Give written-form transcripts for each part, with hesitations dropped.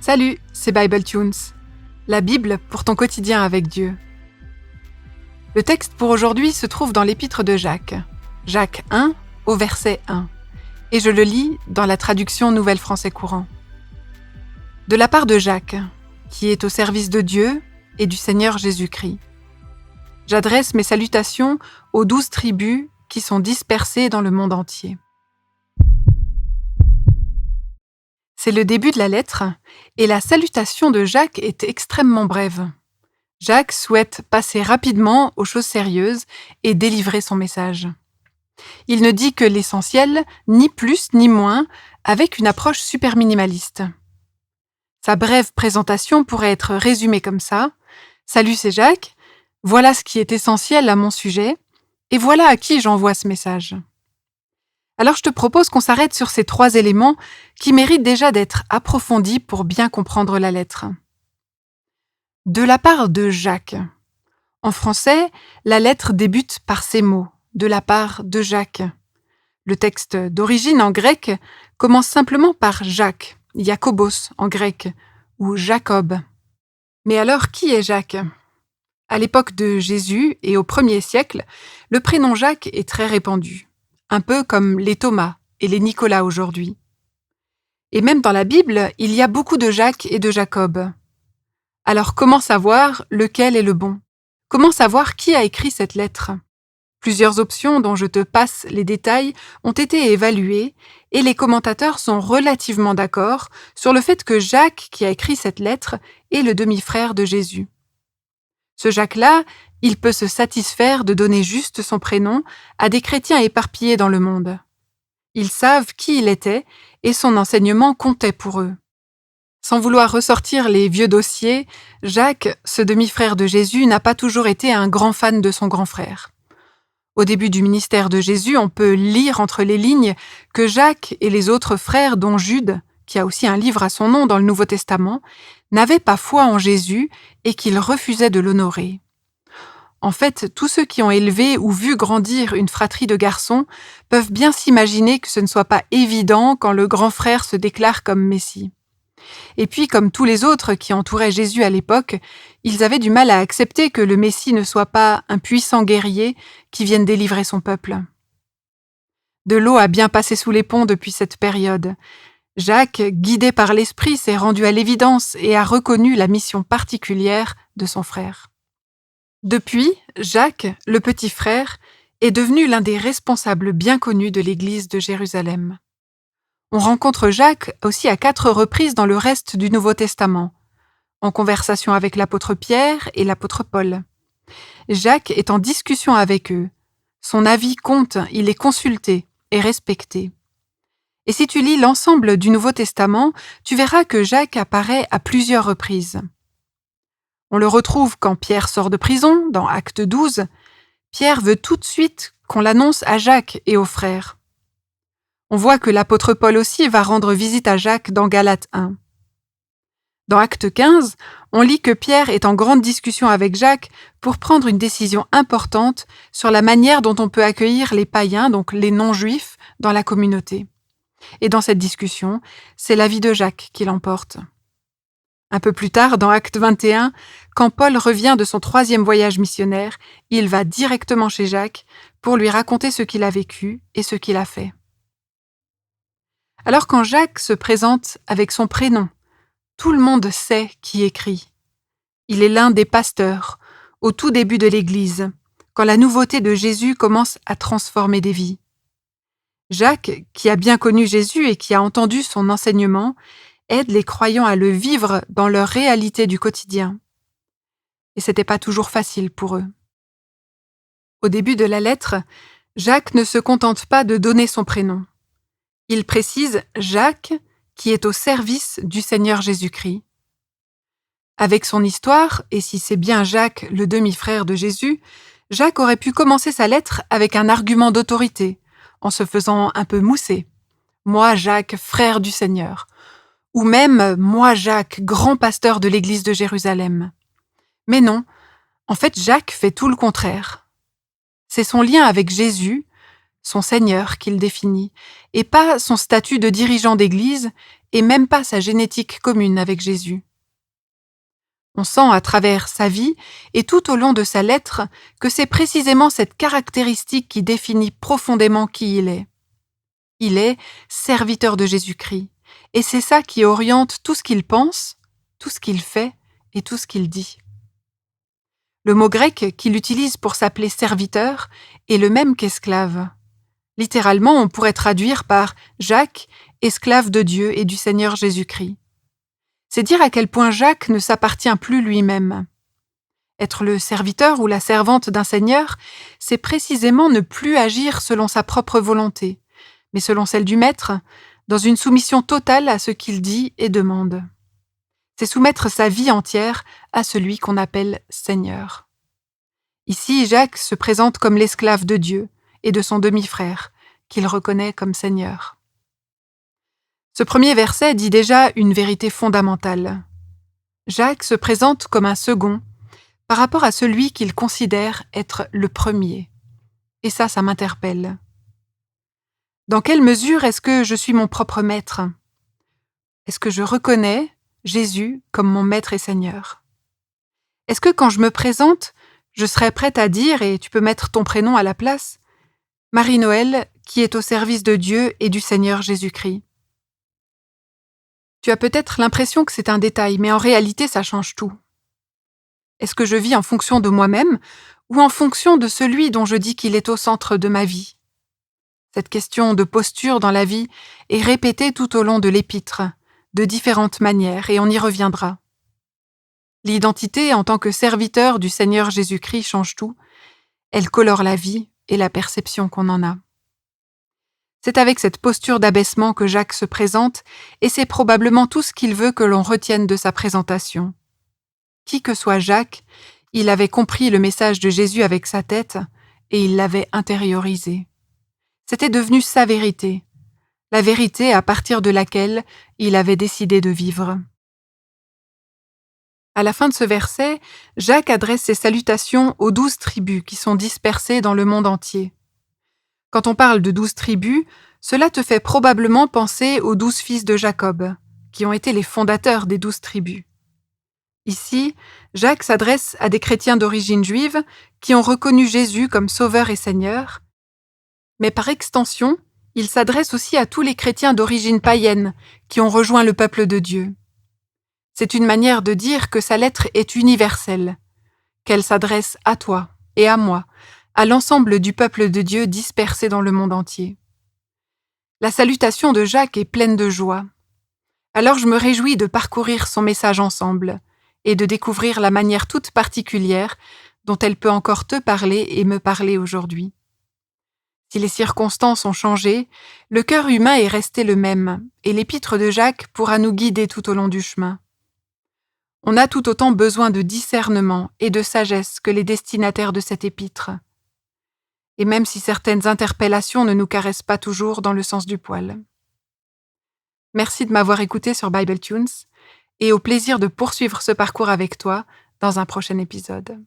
Salut, c'est Bible Tunes, la Bible pour ton quotidien avec Dieu. Le texte pour aujourd'hui se trouve dans l'épître de Jacques, Jacques 1 au verset 1, et je le lis dans la traduction Nouvelle Français Courant. De la part de Jacques, qui est au service de Dieu et du Seigneur Jésus-Christ. J'adresse mes salutations aux 12 tribus qui sont dispersées dans le monde entier. C'est le début de la lettre, et la salutation de Jacques est extrêmement brève. Jacques souhaite passer rapidement aux choses sérieuses et délivrer son message. Il ne dit que l'essentiel, ni plus ni moins, avec une approche super minimaliste. Sa brève présentation pourrait être résumée comme ça. « Salut, c'est Jacques. Voilà ce qui est essentiel à mon sujet, et voilà à qui j'envoie ce message. » Alors je te propose qu'on s'arrête sur ces 3 éléments qui méritent déjà d'être approfondis pour bien comprendre la lettre. De la part de Jacques. En français, la lettre débute par ces mots, de la part de Jacques. Le texte d'origine en grec commence simplement par Jacques, Iacobos en grec, ou Jacob. Mais alors, qui est Jacques ? À l'époque de Jésus et au 1er siècle, le prénom Jacques est très répandu, un peu comme les Thomas et les Nicolas aujourd'hui. Et même dans la Bible, il y a beaucoup de Jacques et de Jacob. Alors comment savoir lequel est le bon ? Comment savoir qui a écrit cette lettre ? Plusieurs options dont je te passe les détails ont été évaluées et les commentateurs sont relativement d'accord sur le fait que Jacques qui a écrit cette lettre est le demi-frère de Jésus. Ce Jacques-là, il peut se satisfaire de donner juste son prénom à des chrétiens éparpillés dans le monde. Ils savent qui il était et son enseignement comptait pour eux. Sans vouloir ressortir les vieux dossiers, Jacques, ce demi-frère de Jésus, n'a pas toujours été un grand fan de son grand frère. Au début du ministère de Jésus, on peut lire entre les lignes que Jacques et les autres frères, dont Jude, qui a aussi un livre à son nom dans le Nouveau Testament, n'avaient pas foi en Jésus et qu'ils refusaient de l'honorer. En fait, tous ceux qui ont élevé ou vu grandir une fratrie de garçons peuvent bien s'imaginer que ce ne soit pas évident quand le grand frère se déclare comme Messie. Et puis, comme tous les autres qui entouraient Jésus à l'époque, ils avaient du mal à accepter que le Messie ne soit pas un puissant guerrier qui vienne délivrer son peuple. De l'eau a bien passé sous les ponts depuis cette période. Jacques, guidé par l'Esprit, s'est rendu à l'évidence et a reconnu la mission particulière de son frère. Depuis, Jacques, le petit frère, est devenu l'un des responsables bien connus de l'Église de Jérusalem. On rencontre Jacques aussi à 4 reprises dans le reste du Nouveau Testament, en conversation avec l'apôtre Pierre et l'apôtre Paul. Jacques est en discussion avec eux. Son avis compte, il est consulté et respecté. Et si tu lis l'ensemble du Nouveau Testament, tu verras que Jacques apparaît à plusieurs reprises. On le retrouve quand Pierre sort de prison, dans Acte 12. Pierre veut tout de suite qu'on l'annonce à Jacques et aux frères. On voit que l'apôtre Paul aussi va rendre visite à Jacques dans Galates 1. Dans Acte 15, on lit que Pierre est en grande discussion avec Jacques pour prendre une décision importante sur la manière dont on peut accueillir les païens, donc les non-juifs, dans la communauté. Et dans cette discussion, c'est l'avis de Jacques qui l'emporte. Un peu plus tard, dans Acte 21, quand Paul revient de son 3e voyage missionnaire, il va directement chez Jacques pour lui raconter ce qu'il a vécu et ce qu'il a fait. Alors quand Jacques se présente avec son prénom, tout le monde sait qui écrit. Il est l'un des pasteurs, au tout début de l'Église, quand la nouveauté de Jésus commence à transformer des vies. Jacques, qui a bien connu Jésus et qui a entendu son enseignement, aide les croyants à le vivre dans leur réalité du quotidien. Et c'était pas toujours facile pour eux. Au début de la lettre, Jacques ne se contente pas de donner son prénom. Il précise Jacques, qui est au service du Seigneur Jésus-Christ. Avec son histoire, et si c'est bien Jacques, le demi-frère de Jésus, Jacques aurait pu commencer sa lettre avec un argument d'autorité, en se faisant un peu mousser. « Moi, Jacques, frère du Seigneur », ou même « Moi, Jacques, grand pasteur de l'Église de Jérusalem ». Mais non, en fait, Jacques fait tout le contraire. C'est son lien avec Jésus, son Seigneur qu'il définit, et pas son statut de dirigeant d'Église, et même pas sa génétique commune avec Jésus. On sent à travers sa vie et tout au long de sa lettre que c'est précisément cette caractéristique qui définit profondément qui il est. Il est serviteur de Jésus-Christ, et c'est ça qui oriente tout ce qu'il pense, tout ce qu'il fait et tout ce qu'il dit. Le mot grec qu'il utilise pour s'appeler serviteur est le même qu'esclave. Littéralement, on pourrait traduire par Jacques, esclave de Dieu et du Seigneur Jésus-Christ. C'est dire à quel point Jacques ne s'appartient plus lui-même. Être le serviteur ou la servante d'un Seigneur, c'est précisément ne plus agir selon sa propre volonté, mais selon celle du Maître, dans une soumission totale à ce qu'il dit et demande. C'est soumettre sa vie entière à celui qu'on appelle Seigneur. Ici, Jacques se présente comme l'esclave de Dieu et de son demi-frère, qu'il reconnaît comme Seigneur. Ce premier verset dit déjà une vérité fondamentale. Jacques se présente comme un second par rapport à celui qu'il considère être le premier. Et ça m'interpelle. Dans quelle mesure est-ce que je suis mon propre maître ? Est-ce que je reconnais Jésus comme mon maître et Seigneur ? Est-ce que quand je me présente, je serais prête à dire, et tu peux mettre ton prénom à la place, Marie-Noël, qui est au service de Dieu et du Seigneur Jésus-Christ ? Tu as peut-être l'impression que c'est un détail, mais en réalité, ça change tout. Est-ce que je vis en fonction de moi-même ou en fonction de celui dont je dis qu'il est au centre de ma vie ? Cette question de posture dans la vie est répétée tout au long de l'épître, de différentes manières, et on y reviendra. L'identité en tant que serviteur du Seigneur Jésus-Christ change tout. Elle colore la vie et la perception qu'on en a. C'est avec cette posture d'abaissement que Jacques se présente, et c'est probablement tout ce qu'il veut que l'on retienne de sa présentation. Qui que soit Jacques, il avait compris le message de Jésus avec sa tête, et il l'avait intériorisé. C'était devenu sa vérité, la vérité à partir de laquelle il avait décidé de vivre. À la fin de ce verset, Jacques adresse ses salutations aux 12 tribus qui sont dispersées dans le monde entier. Quand on parle de 12 tribus, cela te fait probablement penser aux 12 fils de Jacob, qui ont été les fondateurs des 12 tribus. Ici, Jacques s'adresse à des chrétiens d'origine juive qui ont reconnu Jésus comme Sauveur et Seigneur, mais par extension, il s'adresse aussi à tous les chrétiens d'origine païenne qui ont rejoint le peuple de Dieu. C'est une manière de dire que sa lettre est universelle, qu'elle s'adresse à toi et à moi, à l'ensemble du peuple de Dieu dispersé dans le monde entier. La salutation de Jacques est pleine de joie. Alors je me réjouis de parcourir son message ensemble et de découvrir la manière toute particulière dont elle peut encore te parler et me parler aujourd'hui. Si les circonstances ont changé, le cœur humain est resté le même et l'épître de Jacques pourra nous guider tout au long du chemin. On a tout autant besoin de discernement et de sagesse que les destinataires de cette épître. Et même si certaines interpellations ne nous caressent pas toujours dans le sens du poil. Merci de m'avoir écouté sur Bible Tunes et au plaisir de poursuivre ce parcours avec toi dans un prochain épisode.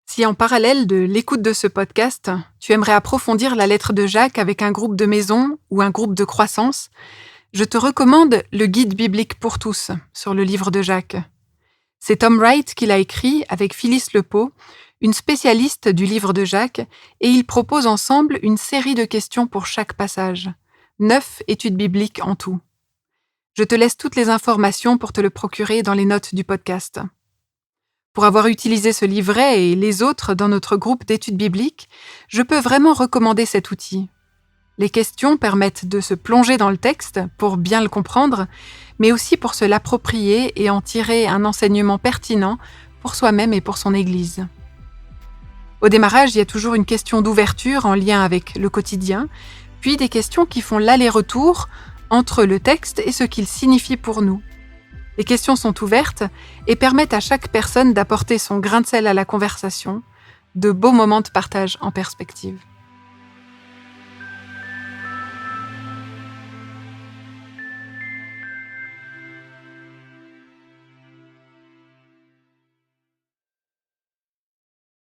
Si en parallèle de l'écoute de ce podcast, tu aimerais approfondir la lettre de Jacques avec un groupe de maison ou un groupe de croissance, je te recommande le guide biblique pour tous sur le livre de Jacques. C'est Tom Wright qui l'a écrit avec Phyllis Lepeau, une spécialiste du livre de Jacques, et ils proposent ensemble une série de questions pour chaque passage. 9 études bibliques en tout. Je te laisse toutes les informations pour te le procurer dans les notes du podcast. Pour avoir utilisé ce livret et les autres dans notre groupe d'études bibliques, je peux vraiment recommander cet outil. Les questions permettent de se plonger dans le texte pour bien le comprendre, mais aussi pour se l'approprier et en tirer un enseignement pertinent pour soi-même et pour son Église. Au démarrage, il y a toujours une question d'ouverture en lien avec le quotidien, puis des questions qui font l'aller-retour entre le texte et ce qu'il signifie pour nous. Les questions sont ouvertes et permettent à chaque personne d'apporter son grain de sel à la conversation, de beaux moments de partage en perspective.